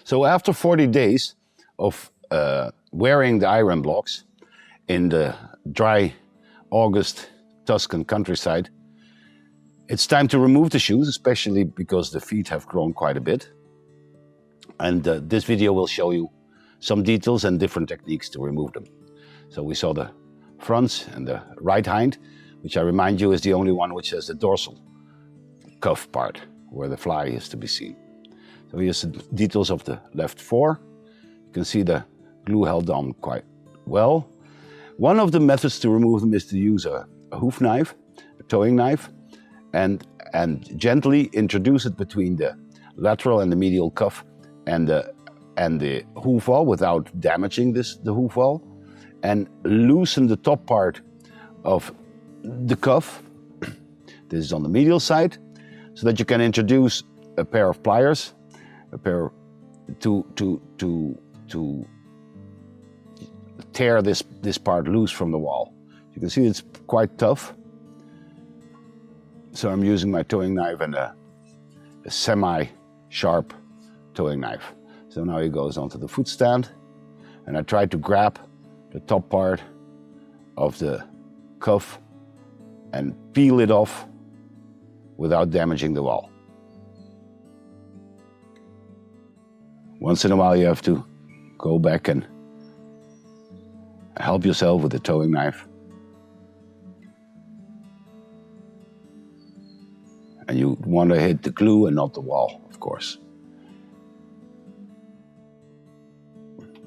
So after 40 days of wearing the Ironblocks in the dry August Tuscan countryside, it's time to remove the shoes, especially because the feet have grown quite a bit. And this video will show you some details and different techniques to remove them. So we saw the fronts and the right hind, which I remind you is the only one which has the dorsal cuff part, where the fly is to be seen. So here's the details of the left fore. You can see the glue held on quite well. One of the methods to remove them is to use a hoof knife, a towing knife, and gently introduce it between the lateral and the medial cuff and the hoof wall without damaging the hoof wall, and loosen the top part of the cuff. This is on the medial side, so that you can introduce a pair of pliers, a pair to tear this part loose from the wall. You can see it's quite tough. So I'm using my towing knife and a semi-sharp towing knife. So now he goes onto the foot stand, and I try to grab the top part of the cuff and peel it off without damaging the wall. Once in a while you have to go back and help yourself with the towing knife. And you want to hit the glue and not the wall, of course.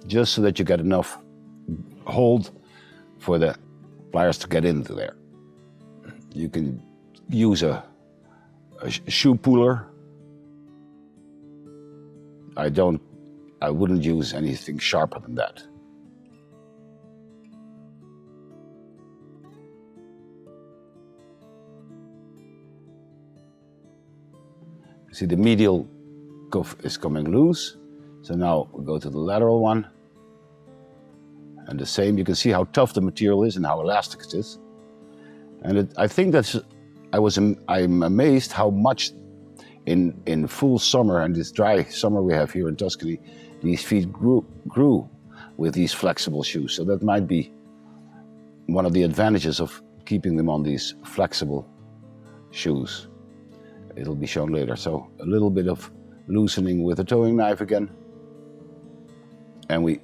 Just so that you get enough hold for the pliers to get into there. You can use a shoe puller. I wouldn't use anything sharper than that. See, the medial cuff is coming loose. So now we go to the lateral one. And the same, you can see how tough the material is and how elastic it is. And I think I'm amazed how much in full summer and this dry summer we have here in Tuscany, these feet grew with these flexible shoes. So that might be one of the advantages of keeping them on these flexible shoes. It'll be shown later. So a little bit of loosening with a towing knife again. And we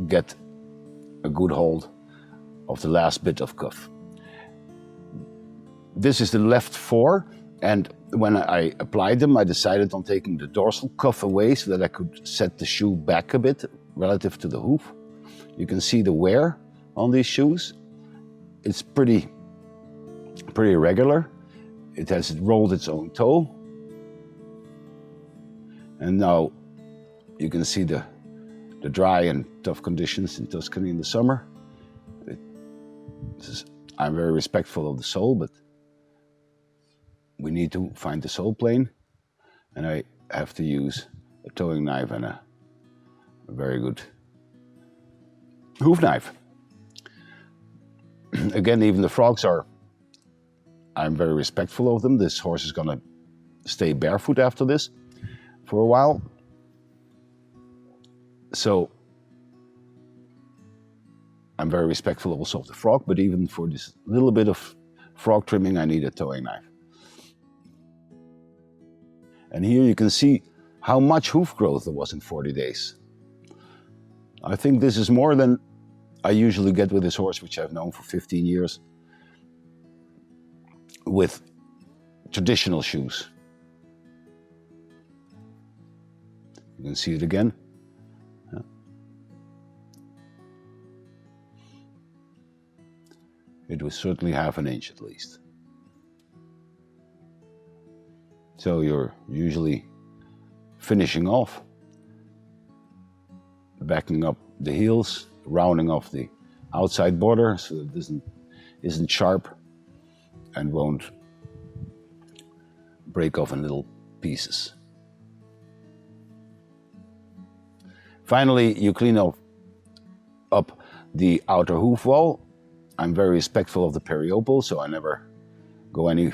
get a good hold of the last bit of cuff. This is the left fore, and when I applied them, I decided on taking the dorsal cuff away so that I could set the shoe back a bit relative to the hoof. You can see the wear on these shoes. It's pretty irregular. It has rolled its own toe. And now you can see the dry and tough conditions in Tuscany in the summer. I'm very respectful of the sole, but we need to find the sole plane, and I have to use a towing knife and a very good hoof knife. Again, even the frogs I'm very respectful of them. This horse is gonna stay barefoot after this for a while. So I'm very respectful also of the frog, but even for this little bit of frog trimming, I need a towing knife. And here you can see how much hoof growth there was in 40 days. I think this is more than I usually get with this horse, which I've known for 15 years, with traditional shoes. You can see it again. It was certainly half an inch at least. So you're usually finishing off, backing up the heels, rounding off the outside border so that it isn't sharp and won't break off in little pieces. Finally, you clean up the outer hoof wall. I'm very respectful of the periopal, so I never go any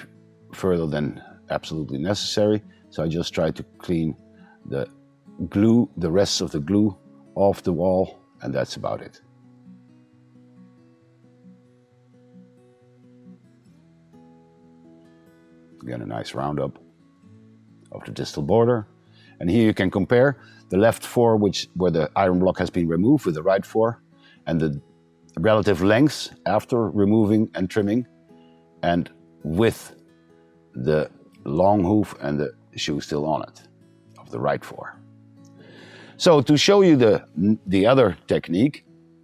further than absolutely necessary. So I just try to clean the glue the rest of the glue off the wall, and that's about it. Again, a nice roundup of the distal border. And here you can compare the left four, where the iron block has been removed, with the right four, and the relative lengths after removing and trimming, and with the long hoof and the shoe still on it, of the right four. So to show you the other technique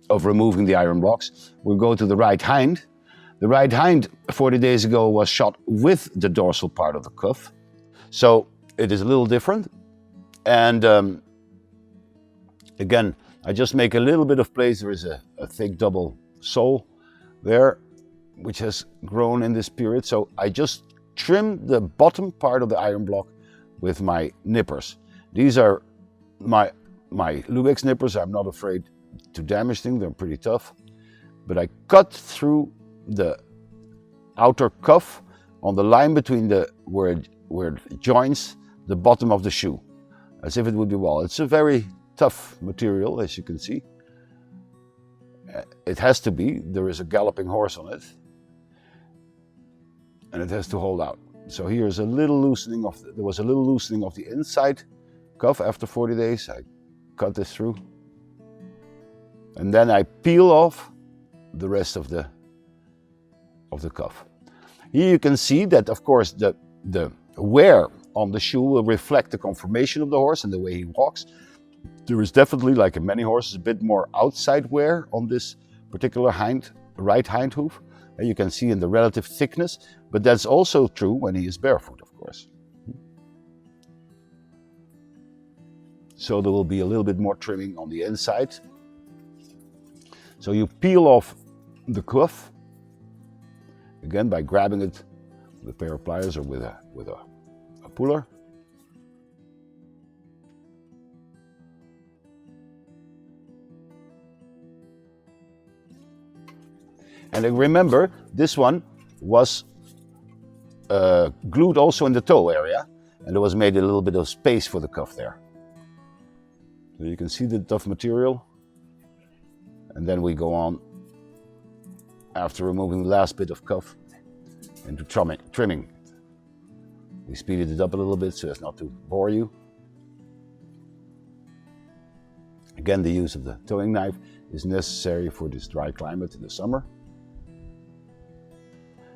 of removing the iron blocks, we'll go to the right hind. The right hind 40 days ago was shot with the dorsal part of the cuff. So it is a little different. And again, I just make a little bit of place. There is a thick double sole there, which has grown in this period. So I just trim the bottom part of the iron block with my nippers. These are my Lubex nippers. I'm not afraid to damage them. They're pretty tough. But I cut through the outer cuff on the line between where it joins the bottom of the shoe, as if it would be wall. It's a very tough material, as you can see. It has to be. There is a galloping horse on it, and it has to hold out. So here's a little loosening there was a little loosening of the inside cuff after 40 days. I cut this through, and then I peel off the rest of the cuff. Here you can see that, of course, the wear on the shoe will reflect the conformation of the horse and the way he walks. There is definitely, like in many horses, a bit more outside wear on this particular right hind hoof. And you can see in the relative thickness, but that's also true when he is barefoot, of course. So there will be a little bit more trimming on the inside. So you peel off the cuff, again by grabbing it with a pair of pliers or with a puller. And remember, this one was glued also in the toe area, and there was made a little bit of space for the cuff there. So you can see the tough material. And then we go on, after removing the last bit of cuff, into trimming. We speeded it up a little bit so as not to bore you. Again, the use of the towing knife is necessary for this dry climate in the summer.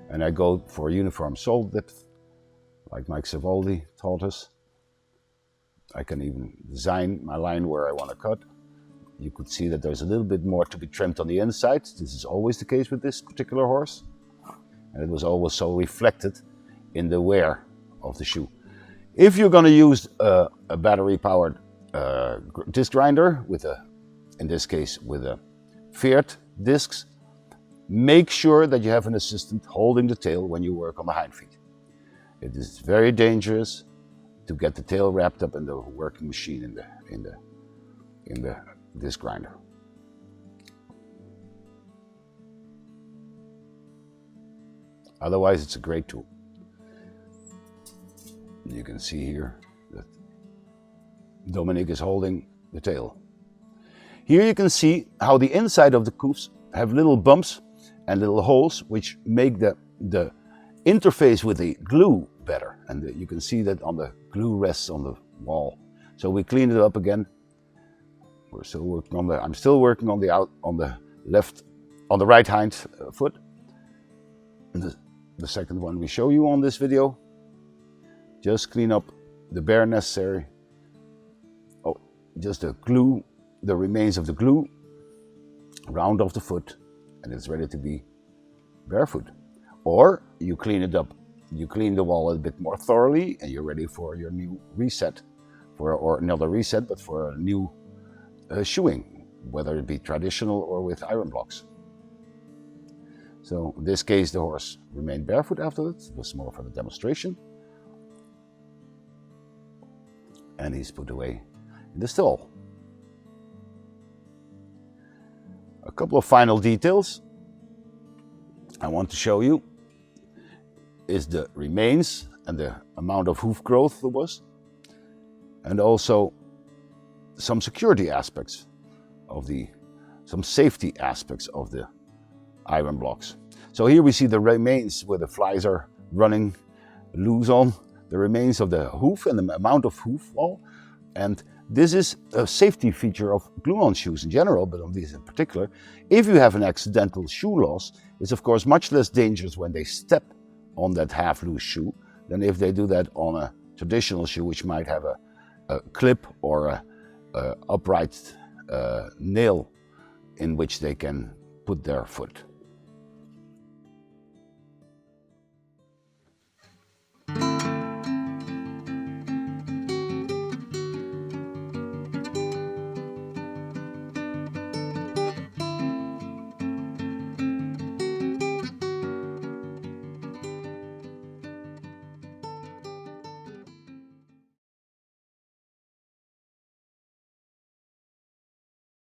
And I go for a uniform sole depth, like Mike Savoldi taught us. I can even design my line where I want to cut. You could see that there's a little bit more to be trimmed on the inside. This is always the case with this particular horse. And it was always so reflected in the wear of the shoe. If you're going to use a battery-powered disc grinder, in this case with a Fiat discs, make sure that you have an assistant holding the tail when you work on the hind feet. It is very dangerous to get the tail wrapped up in the working machine in the disc grinder. Otherwise, it's a great tool. You can see here that Dominic is holding the tail. Here you can see how the inside of the hoofs have little bumps and little holes which make the interface with the glue better. And you can see that on the glue rests on the wall. So we cleaned it up again. We're still working on I'm still working on the right hind foot. And the second one we show you on this video. Just clean up the bare necessary. Oh, just the glue, the remains of the glue, round off the foot, and it's ready to be barefoot. Or you clean it up, you clean the wall a bit more thoroughly, and you're ready for your new reset, or not a reset, but for a new shoeing, whether it be traditional or with iron blocks. So in this case, the horse remained barefoot after it. It was more for the demonstration. And he's put away in the stall. A couple of final details I want to show you is the remains and the amount of hoof growth there was, and also some security aspects some safety aspects of the iron blocks. So here we see the remains where the flies are running loose on, the remains of the hoof and the amount of hoof wall. And this is a safety feature of glue-on shoes in general, but on these in particular. If you have an accidental shoe loss, it's of course much less dangerous when they step on that half-loose shoe than if they do that on a traditional shoe, which might have a clip or a upright nail in which they can put their foot.